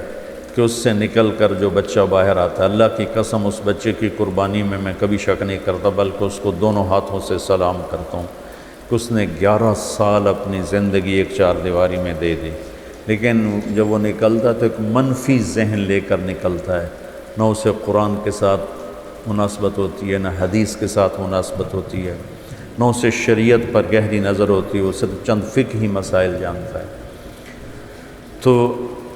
کہ اس سے نکل کر جو بچہ باہر آتا ہے، اللہ کی قسم اس بچے کی قربانی میں کبھی شک نہیں کرتا، بلکہ اس کو دونوں ہاتھوں سے سلام کرتا ہوں کہ اس نے 11 سال اپنی زندگی ایک 4 دیواری میں دے دی، لیکن جب وہ نکلتا تو ایک منفی ذہن لے کر نکلتا ہے، نہ اسے قرآن کے ساتھ مناسبت ہوتی ہے، نہ حدیث کے ساتھ مناسبت ہوتی ہے، نہ اسے شریعت پر گہری نظر ہوتی ہے، وہ صرف چند فقہی مسائل جانتا ہے۔ تو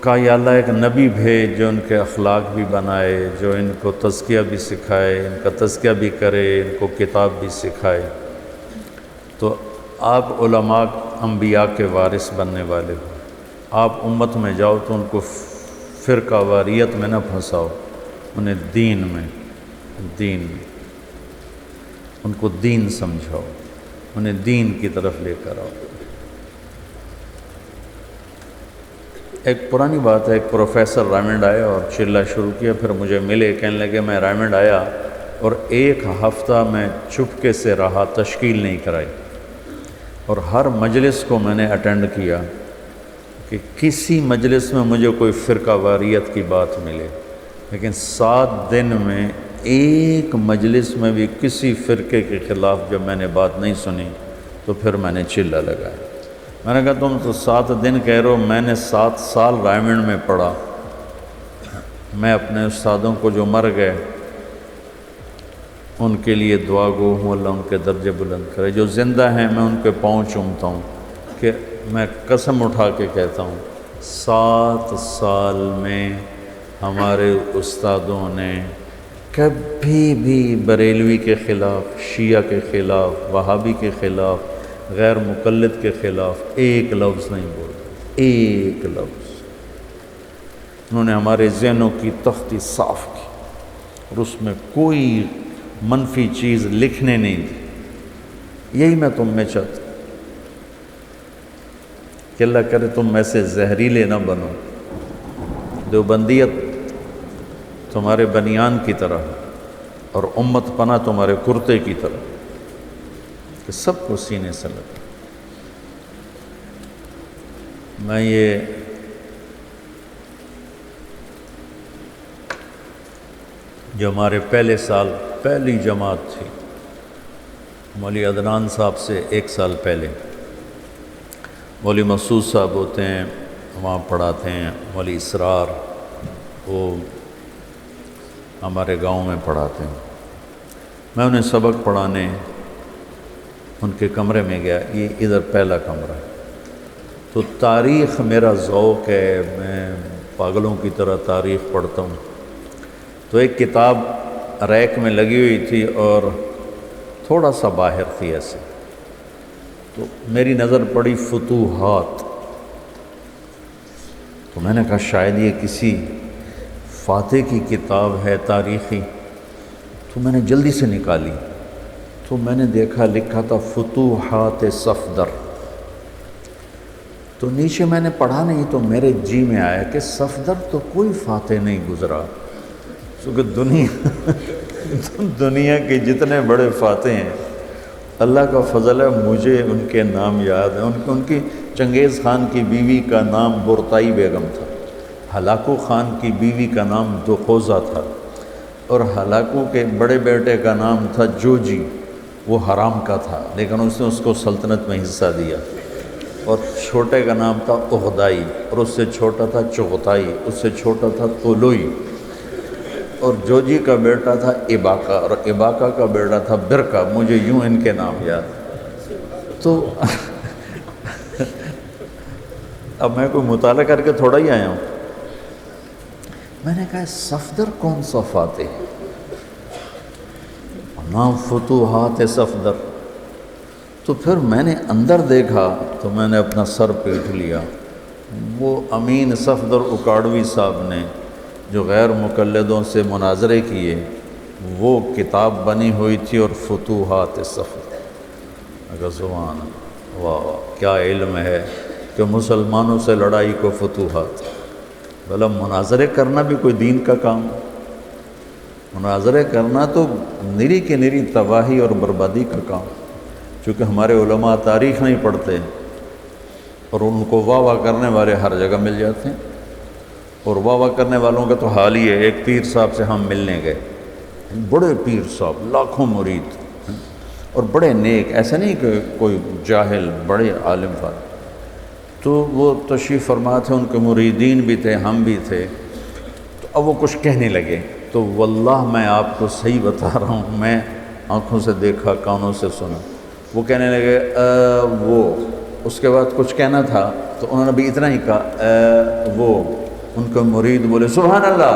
کہا یا اللہ ایک نبی بھیج جو ان کے اخلاق بھی بنائے، جو ان کو تزکیہ بھی سکھائے، ان کا تزکیہ بھی کرے، ان کو کتاب بھی سکھائے۔ تو آپ علماء انبیاء کے وارث بننے والے ہو، آپ امت میں جاؤ تو ان کو فرقہ واریت میں نہ پھنساؤ، انہیں دین میں ان کو دین سمجھاؤ، انہیں دین کی طرف لے کر آؤ۔ ایک پرانی بات ہے، ایک پروفیسر رائمنڈ آیا اور چلنا شروع کیا، پھر مجھے ملے، کہنے لگے میں رائمنڈ آیا اور 1 ہفتہ میں چپکے سے رہا، تشکیل نہیں کرائی، اور ہر مجلس کو میں نے اٹینڈ کیا کہ کسی مجلس میں مجھے کوئی فرقہ واریت کی بات ملے، لیکن 7 دن میں ایک مجلس میں بھی کسی فرقے کے خلاف جب میں نے بات نہیں سنی تو پھر میں نے چلہ لگایا۔ میں نے کہا تم تو 7 دن کہہ رہے ہو، میں نے 7 سال رائمنڈ میں پڑھا، میں اپنے استادوں کو جو مر گئے ان کے لیے دعا گو ہوں، اللہ ان کے درجے بلند کرے، جو زندہ ہیں میں ان کے پاؤں چومتا ہوں، کہ میں قسم اٹھا کے کہتا ہوں 7 سال میں ہمارے استادوں نے کبھی بھی بریلوی کے خلاف، شیعہ کے خلاف، وہابی کے خلاف، غیر مقلد کے خلاف ایک لفظ نہیں بولا، ایک لفظ۔ انہوں نے ہمارے ذہنوں کی تختی صاف کی اور اس میں کوئی منفی چیز لکھنے نہیں دی۔ یہی میں تم میں چاہتا ہوں کہ اللہ کرے تم میں سے زہریلے نہ بنو، دیوبندیت تمہارے بنیان کی طرح اور امت پناہ تمہارے کرتے کی طرح، کہ سب کو سینے سے لگا۔ میں یہ جو ہمارے پہلے سال پہلی جماعت تھی، مولوی عدنان صاحب سے 1 سال پہلے، مولوی مسعود صاحب ہوتے ہیں وہاں پڑھاتے ہیں، مولوی اسرار وہ ہمارے گاؤں میں پڑھاتے ہیں، میں انہیں سبق پڑھانے ان کے کمرے میں گیا، یہ ادھر پہلا کمرہ ہے، تو تاریخ میرا ذوق ہے، میں پاگلوں کی طرح تاریخ پڑھتا ہوں۔ تو ایک کتاب ریک میں لگی ہوئی تھی اور تھوڑا سا باہر تھی ایسے، تو میری نظر پڑی فتوحات، تو میں نے کہا شاید یہ کسی فاتح کی کتاب ہے تاریخی، تو میں نے جلدی سے نکالی، تو میں نے دیکھا لکھا تھا فتوحات صفدر، تو نیچے میں نے پڑھا نہیں، تو میرے جی میں آیا کہ صفدر تو کوئی فاتح نہیں گزرا، کیونکہ دنیا کے جتنے بڑے فاتح ہیں اللہ کا فضل ہے، مجھے ان کے نام یاد ہیں۔ ان کی چنگیز خان کی بیوی کا نام برتائی بیگم تھا، ہلاکو خان کی بیوی کا نام دخوزہ تھا، اور ہلاکو کے بڑے بیٹے کا نام تھا جوجی، وہ حرام کا تھا لیکن اس نے اس کو سلطنت میں حصہ دیا، اور چھوٹے کا نام تھا اغدائی، اور اس سے چھوٹا تھا چغتائی، اس سے چھوٹا تھا طولوئی، اور جوجی کا بیٹا تھا اباکا، اور اباکا کا بیٹا تھا برکا، مجھے یوں ان کے نام یاد۔ تو اب میں کوئی مطالعہ کر کے تھوڑا ہی آیا ہوں، میں نے کہا صفدر کون سا فاتح ہے، نام فتوحات صفدر۔ تو پھر میں نے اندر دیکھا تو میں نے اپنا سر پیٹ لیا، وہ امین صفدر اکاڑوی صاحب نے جو غیر مقلدوں سے مناظرے کیے، وہ کتاب بنی ہوئی تھی، اور فتوحات صفدر۔ اگر سبحان اللہ، واہ واہ، کیا علم ہے کہ مسلمانوں سے لڑائی کو فتوحات۔ بھلا مناظرے کرنا بھی کوئی دین کا کام؟ مناظرے کرنا تو نری کی نری تباہی اور بربادی کا کام، چونکہ ہمارے علماء تاریخ نہیں پڑھتے، اور ان کو واہ واہ کرنے والے ہر جگہ مل جاتے ہیں، اور واہ واہ کرنے والوں کا تو حال ہی ہے۔ ایک پیر صاحب سے ہم ملنے گئے، بڑے پیر صاحب، لاکھوں مرید، اور بڑے نیک، ایسا نہیں کہ کوئی جاہل، بڑے عالم فاضل۔ تو وہ تشریف فرما تھے، ان کے مریدین بھی تھے، ہم بھی تھے، تو اب وہ کچھ کہنے لگے، تو واللہ میں آپ کو صحیح بتا رہا ہوں، میں آنکھوں سے دیکھا، کانوں سے سنا، وہ کہنے لگے وہ، اس کے بعد کچھ کہنا تھا تو انہوں نے بھی اتنا ہی کہا وہ، ان کے مرید بولے سبحان اللہ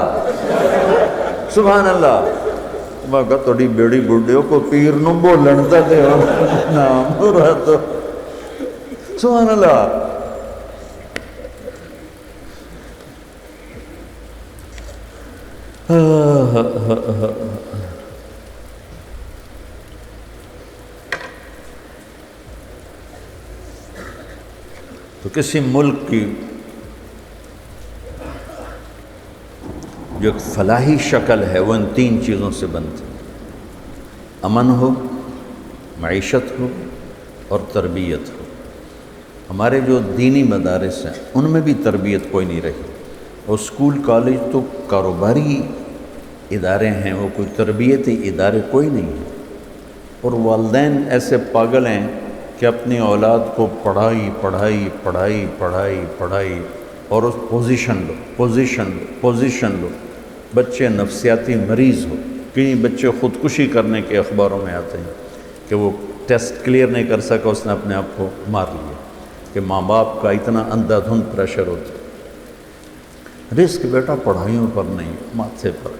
سبحان اللہ۔ میں کہا تھوڑی بیڑی بڈھیو کو پیر نو بولن تا دے نام رہا تو سبحان اللہ۔ تو کسی ملک کی جو ایک فلاحی شکل ہے وہ ان تین چیزوں سے بنتی ہے، امن ہو، معیشت ہو، اور تربیت ہو۔ ہمارے جو دینی مدارس ہیں ان میں بھی تربیت کوئی نہیں رہی، اور اسکول کالج تو کاروباری ادارے ہیں، وہ کوئی تربیتی ادارے کوئی نہیں ہیں، اور والدین ایسے پاگل ہیں کہ اپنی اولاد کو پڑھائی پڑھائی پڑھائی پڑھائی پڑھائی، اور اس پوزیشن لو پوزیشن لو پوزیشن لو، بچے نفسیاتی مریض ہو، کئی بچے خودکشی کرنے کے اخباروں میں آتے ہیں کہ وہ ٹیسٹ کلیئر نہیں کر سکا، اس نے اپنے آپ کو مار لیا، کہ ماں باپ کا اتنا اندھا دھند پریشر ہوتا ہے۔ رزق بیٹا پڑھائیوں پر نہیں، ماتھے پر،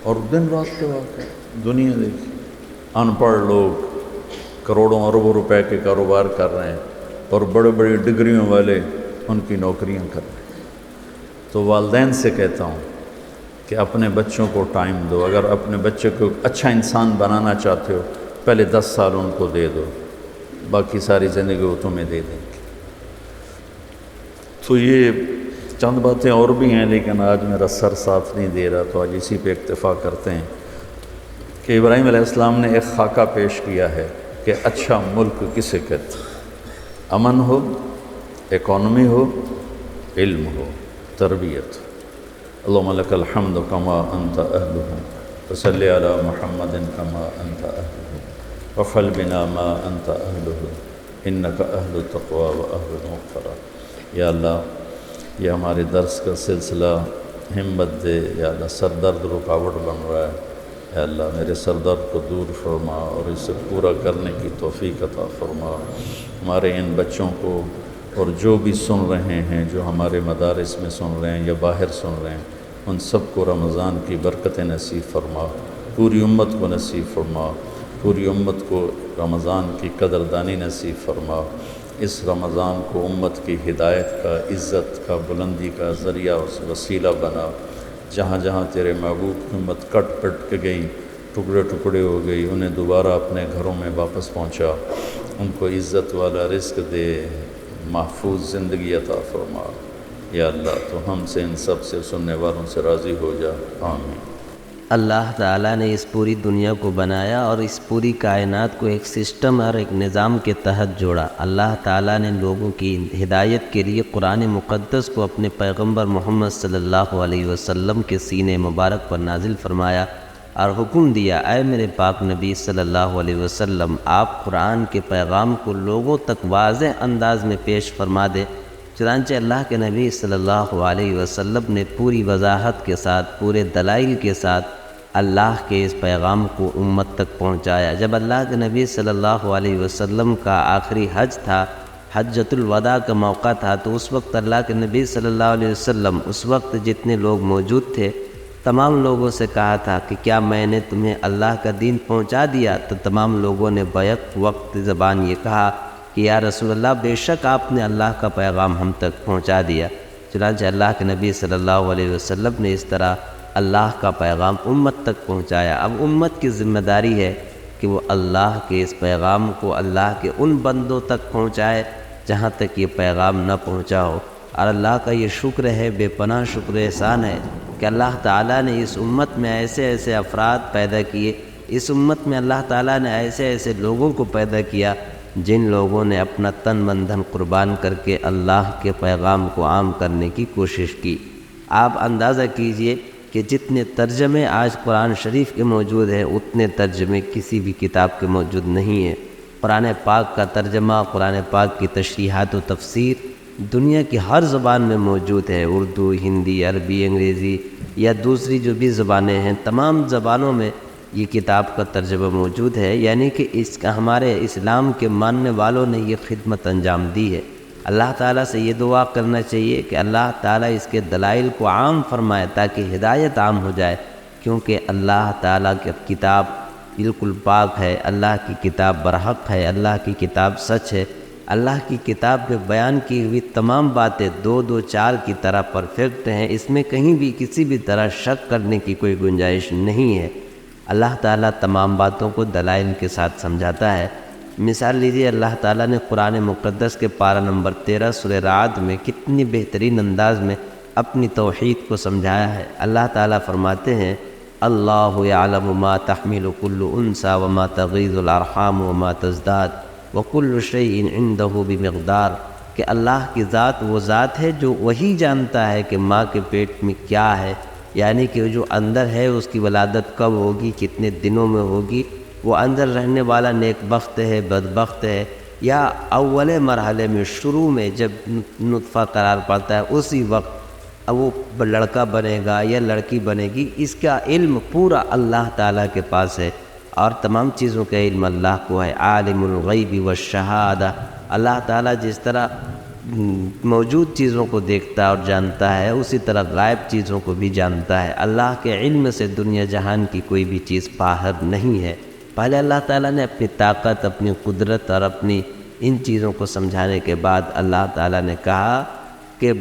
اور دن رات کے واقع دنیا دیکھی، ان پڑھ لوگ کروڑوں اربوں روپے کے کاروبار کر رہے ہیں، اور بڑے بڑی ڈگریوں والے ان کی نوکریاں کر رہے ہیں۔ تو والدین سے کہتا ہوں کہ اپنے بچوں کو ٹائم دو، اگر اپنے بچے کو اچھا انسان بنانا چاہتے ہو، پہلے 10 سال ان کو دے دو، باقی ساری زندگی وہ تمہیں دے دیں گے۔ تو یہ چند باتیں اور بھی ہیں، لیکن آج میرا سر ساتھ نہیں دے رہا، تو آج اسی پہ اکتفا کرتے ہیں کہ ابراہیم علیہ السلام نے ایک خاکہ پیش کیا ہے کہ اچھا ملک کسے کہتے ہیں، امن ہو، اکانومی ہو، علم ہو، تربیت۔ اللہم لک الحمد کما انت اہلہ، وصلی علی محمد کما انت اہلہ، وفعل بنا ما انت اہلہ، انک اہل التقوی و اہل المغفرہ۔ یا اللہ، یہ ہمارے درس کا سلسلہ ہمت دے، یا اللہ سر درد رکاوٹ بن رہا ہے، اے اللہ میرے سر درد کو دور فرما اور اسے پورا کرنے کی توفیق عطا فرما۔ ہمارے ان بچوں کو اور جو بھی سن رہے ہیں، جو ہمارے مدارس میں سن رہے ہیں یا باہر سن رہے ہیں، ان سب کو رمضان کی برکتیں نصیب فرما، پوری امت کو نصیب فرما۔ پوری امت کو رمضان کی قدردانی نصیب فرما، اس رمضان کو امت کی ہدایت کا، عزت کا، بلندی کا ذریعہ وسیلہ بنا۔ جہاں جہاں تیرے محبوب کی امت کٹ پٹ کے گئی، ٹکڑے ٹکڑے ہو گئی، انہیں دوبارہ اپنے گھروں میں واپس پہنچا، ان کو عزت والا رزق دے، محفوظ زندگی عطا فرما۔ یا اللہ تو ہم سے، ان سب سے، سننے والوں سے راضی ہو جا، آمین۔ اللہ تعالیٰ نے اس پوری دنیا کو بنایا اور اس پوری کائنات کو ایک سسٹم اور ایک نظام کے تحت جوڑا۔ اللہ تعالیٰ نے لوگوں کی ہدایت کے لیے قرآن مقدس کو اپنے پیغمبر محمد صلی اللہ علیہ وسلم کے سینے مبارک پر نازل فرمایا اور حکم دیا، اے میرے پاک نبی صلی اللہ علیہ وسلم، آپ قرآن کے پیغام کو لوگوں تک واضح انداز میں پیش فرما دیں۔ چنانچہ اللہ کے نبی صلی اللہ علیہ وسلم نے پوری وضاحت کے ساتھ، پورے دلائل کے ساتھ اللہ کے اس پیغام کو امت تک پہنچایا۔ جب اللہ کے نبی صلی اللہ علیہ وسلم کا آخری حج تھا، حجۃ الوداع کا موقع تھا، تو اس وقت اللہ کے نبی صلی اللہ علیہ وسلم اس وقت جتنے لوگ موجود تھے تمام لوگوں سے کہا تھا کہ کیا میں نے تمہیں اللہ کا دین پہنچا دیا؟ تو تمام لوگوں نے بیک وقت زبان یہ کہا کہ یا رسول اللہ، بے شک آپ نے اللہ کا پیغام ہم تک پہنچا دیا۔ چنانچہ اللہ کے نبی صلی اللہ علیہ وسلم نے اس طرح اللہ کا پیغام امت تک پہنچایا۔ اب امت کی ذمہ داری ہے کہ وہ اللہ کے اس پیغام کو اللہ کے ان بندوں تک پہنچائے جہاں تک یہ پیغام نہ پہنچا ہو۔ اور اللہ کا یہ شکر ہے، بے پناہ شکر احسان ہے کہ اللہ تعالیٰ نے اس امت میں ایسے ایسے افراد پیدا کیے، اس امت میں اللہ تعالیٰ نے ایسے ایسے لوگوں کو پیدا کیا جن لوگوں نے اپنا تن من دھن قربان کر کے اللہ کے پیغام کو عام کرنے کی کوشش کی۔ آپ اندازہ کیجئے کہ جتنے ترجمے آج قرآن شریف کے موجود ہیں اتنے ترجمے کسی بھی کتاب کے موجود نہیں ہیں۔ قرآن پاک کا ترجمہ، قرآن پاک کی تشریحات و تفسیر دنیا کی ہر زبان میں موجود ہے، اردو، ہندی، عربی، انگریزی یا دوسری جو بھی زبانیں ہیں، تمام زبانوں میں یہ کتاب کا ترجمہ موجود ہے۔ یعنی کہ اس کا ہمارے اسلام کے ماننے والوں نے یہ خدمت انجام دی ہے۔ اللہ تعالیٰ سے یہ دعا کرنا چاہیے کہ اللہ تعالیٰ اس کے دلائل کو عام فرمائے تاکہ ہدایت عام ہو جائے، کیونکہ اللہ تعالیٰ کی کتاب بالکل پاک ہے، اللہ کی کتاب برحق ہے، اللہ کی کتاب سچ ہے۔ اللہ کی کتاب میں بیان کی ہوئی تمام باتیں دو دو چار کی طرح پرفیکٹ ہیں، اس میں کہیں بھی کسی بھی طرح شک کرنے کی کوئی گنجائش نہیں ہے۔ اللہ تعالیٰ تمام باتوں کو دلائل کے ساتھ سمجھاتا ہے۔ مثال لیجیے، اللہ تعالیٰ نے قرآن مقدس کے پارہ نمبر 13 سورہ رعد میں کتنی بہترین انداز میں اپنی توحید کو سمجھایا ہے۔ اللہ تعالیٰ فرماتے ہیں، اللہ یعلم ما تحمل کل انثی وما تغیض الارحام وما تزداد وکل شیء عندہ بمقدار، کہ اللہ کی ذات وہ ذات ہے جو وہی جانتا ہے کہ ماں کے پیٹ میں کیا ہے، یعنی کہ جو اندر ہے اس کی ولادت کب ہوگی، کتنے دنوں میں ہوگی، وہ اندر رہنے والا نیک بخت ہے، بدبخت ہے، یا اول مرحلے میں شروع میں جب نطفہ قرار پاتا ہے اسی وقت اب وہ لڑکا بنے گا یا لڑکی بنے گی، اس کا علم پورا اللہ تعالیٰ کے پاس ہے۔ اور تمام چیزوں کا علم اللہ کو ہے، عالم الغیب والشہادہ۔ اللہ تعالیٰ جس طرح موجود چیزوں کو دیکھتا اور جانتا ہے، اسی طرح غائب چیزوں کو بھی جانتا ہے۔ اللہ کے علم سے دنیا جہان کی کوئی بھی چیز باہر نہیں ہے۔ پہلے اللہ تعالیٰ نے اپنی طاقت، اپنی قدرت اور اپنی ان چیزوں کو سمجھانے کے بعد اللہ تعالیٰ نے کہا کہ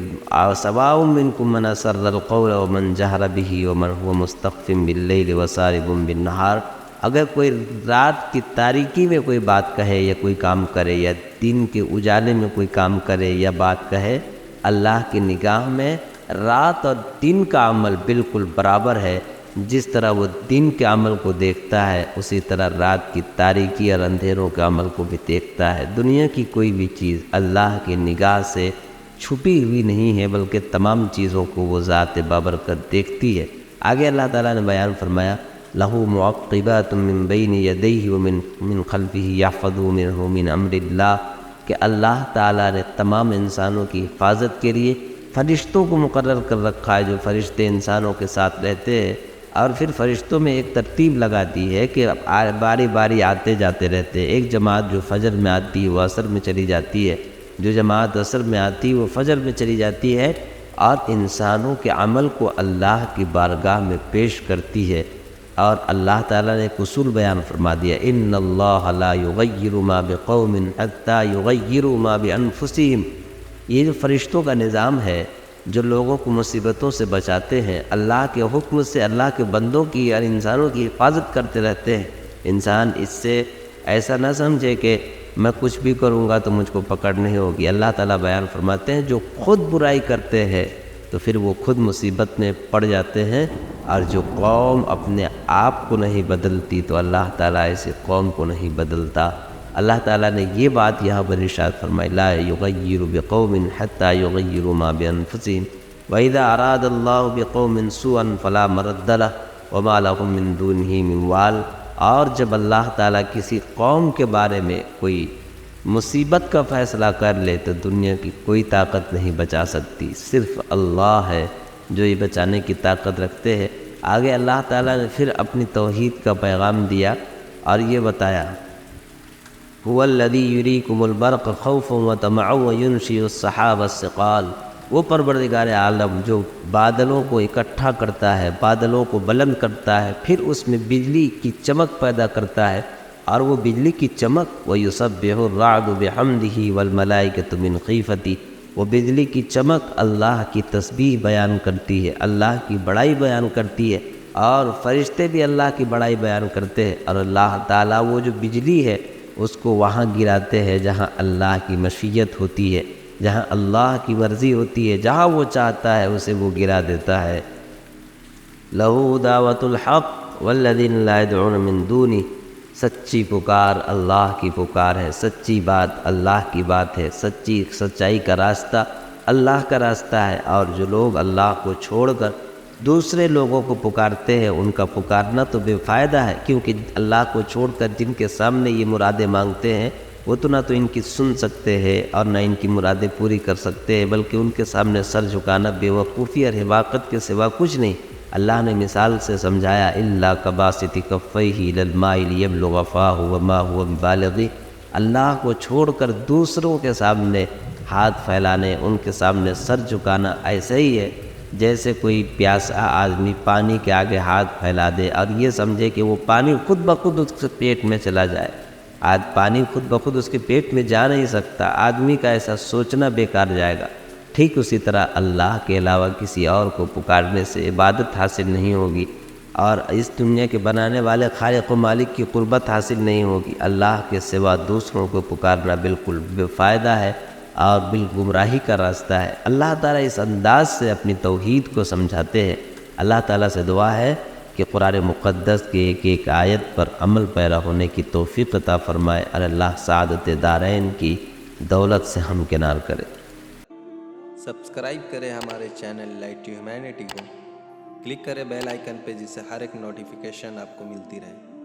سواء منکم من اسر القول ومن جہر به ومن هو مستخف باللیل وسارب بالنہار، اگر کوئی رات کی تاریکی میں کوئی بات کہے یا کوئی کام کرے، یا دن کے اجالے میں کوئی کام کرے یا بات کہے، اللہ کی نگاہ میں رات اور دن کا عمل بالکل برابر ہے۔ جس طرح وہ دن کے عمل کو دیکھتا ہے اسی طرح رات کی تاریکی اور اندھیروں کے عمل کو بھی دیکھتا ہے۔ دنیا کی کوئی بھی چیز اللہ کی نگاہ سے چھپی ہوئی نہیں ہے، بلکہ تمام چیزوں کو وہ ذات بابرکت دیکھتی ہے۔ آگے اللہ تعالیٰ نے بیان فرمایا، لَهُ مُعَقِّبَاتٌ مِّن بَيْنِ يَدَيْهِ وَمِن خَلْفِهِ يَحْفَظُونَهُ مِنْ أَمْرِ اللَّهِ، کہ اللہ تعالیٰ نے تمام انسانوں کی حفاظت کے لیے فرشتوں کو مقرر کر رکھا ہے، جو فرشتے انسانوں کے ساتھ رہتے ہیں، اور پھر فرشتوں میں ایک ترتیب لگا دی ہے کہ باری باری آتے جاتے رہتے ہیں۔ ایک جماعت جو فجر میں آتی ہے وہ عصر میں چلی جاتی ہے، جو جماعت عصر میں آتی ہے وہ فجر میں چلی جاتی ہے، اور انسانوں کے عمل کو اللہ کی بارگاہ میں پیش کرتی ہے۔ اور اللہ تعالیٰ نے ایک اصول بیان فرما دیا، ان اللہ لا یغیر ما بقوم حتی یغیروا ما بانفسہم۔ یہ جو فرشتوں کا نظام ہے جو لوگوں کو مصیبتوں سے بچاتے ہیں، اللہ کے حکم سے اللہ کے بندوں کی اور انسانوں کی حفاظت کرتے رہتے ہیں۔ انسان اس سے ایسا نہ سمجھے کہ میں کچھ بھی کروں گا تو مجھ کو پکڑ نہیں ہوگی۔ اللہ تعالیٰ بیان فرماتے ہیں جو خود برائی کرتے ہیں تو پھر وہ خود مصیبت میں پڑ جاتے ہیں، اور جو قوم اپنے آپ کو نہیں بدلتی تو اللہ تعالیٰ ایسے قوم کو نہیں بدلتا۔ اللہ تعالیٰ نے یہ بات یہاں پر ارشاد فرمائی، لا یغیر بقوم حتی یغیروا ما بانفسہم وَإِذَا أَرَادَ اللَّهُ بِقَوْمٍ سُوءًا فَلَا مَرَدَّ لَهُ وَمَا لَهُم مِّن دُونِهِ مِن وَالٍ۔ اور جب اللہ تعالیٰ کسی قوم کے بارے میں کوئی مصیبت کا فیصلہ کر لے تو دنیا کی کوئی طاقت نہیں بچا سکتی، صرف اللہ ہے جو یہ بچانے کی طاقت رکھتے ہیں۔ آگے اللہ تعالیٰ نے پھر اپنی توحید کا پیغام دیا اور یہ بتایا، هُوَ الَّذِي يُرِيكُمُ الْبَرْقَ خَوْفًا وَطَمَعًا وَيُنْشِئُ السَّحَابَ الثِّقَالَ۔ وہ پروردگار عالم جو بادلوں کو اکٹھا کرتا ہے، بادلوں کو بلند کرتا ہے، پھر اس میں بجلی کی چمک پیدا کرتا ہے، اور وہ بجلی کی چمک وَيُسَبِّحُ الرَّعْدُ بِحَمْدِهِ وَالْمَلَائِكَةُ مِنْ خِيفَتِهِ، وہ بجلی کی چمک اللہ کی تسبیح بیان کرتی ہے، اللہ کی بڑائی بیان کرتی ہے، اور فرشتے بھی اللہ کی بڑائی بیان کرتے ہیں، اور اللہ تعالیٰ وہ جو بجلی ہے اس کو وہاں گراتے ہیں جہاں اللہ کی مشیت ہوتی ہے، جہاں اللہ کی مرضی ہوتی ہے، جہاں وہ چاہتا ہے اسے وہ گرا دیتا ہے۔ لَهُ دَعْوَةُ الْحَقِّ وَالَّذِينَ لَا يَدْعُونَ مِن دُونِهِ۔ سچی پکار اللہ کی پکار ہے، سچی بات اللہ کی بات ہے، سچائی کا راستہ اللہ کا راستہ ہے، اور جو لوگ اللہ کو چھوڑ کر دوسرے لوگوں کو پکارتے ہیں ان کا پکارنا تو بے فائدہ ہے، کیونکہ اللہ کو چھوڑ کر جن کے سامنے یہ مرادیں مانگتے ہیں وہ تو نہ تو ان کی سن سکتے ہیں اور نہ ان کی مرادیں پوری کر سکتے ہیں، بلکہ ان کے سامنے سر جھکانا بے وقوفی اور حماقت کے سوا کچھ نہیں۔ اللہ نے مثال سے سمجھایا، إِلَّا كَبَاسِطِ كَفَّيْهِ إِلَى الْمَاءِ لِيَبْلُغَ فَاهُ وَمَا هُوَ بِبَالِغِهِ۔ اللہ کو چھوڑ کر دوسروں کے سامنے ہاتھ پھیلانے، ان کے سامنے سر جھکانا ایسا ہی ہے جیسے کوئی پیاسا آدمی پانی کے آگے ہاتھ پھیلا دے اور یہ سمجھے کہ وہ پانی خود بخود اس کے پیٹ میں چلا جائے۔ پانی خود بخود اس کے پیٹ میں جا نہیں سکتا، آدمی کا ایسا سوچنا بیکار جائے گا۔ ٹھیک اسی طرح اللہ کے علاوہ کسی اور کو پکارنے سے عبادت حاصل نہیں ہوگی، اور اس دنیا کے بنانے والے خالق و مالک کی قربت حاصل نہیں ہوگی۔ اللہ کے سوا دوسروں کو پکارنا بالکل بے فائدہ ہے اور بالگمراہی کا راستہ ہے۔ اللہ تعالیٰ اس انداز سے اپنی توحید کو سمجھاتے ہیں۔ اللہ تعالیٰ سے دعا ہے کہ قرآن مقدس کے ایک ایک آیت پر عمل پیرا ہونے کی توفیق عطا فرمائے، اور اللہ سعادت دارین کی دولت سے ہمکنار کرے۔ سبسکرائب کریں ہمارے چینل لائٹ ٹو ہیومینٹی کو، کلک کریں بیل آئیکن پہ جس سے ہر ایک نوٹیفیکیشن آپ کو ملتی رہے۔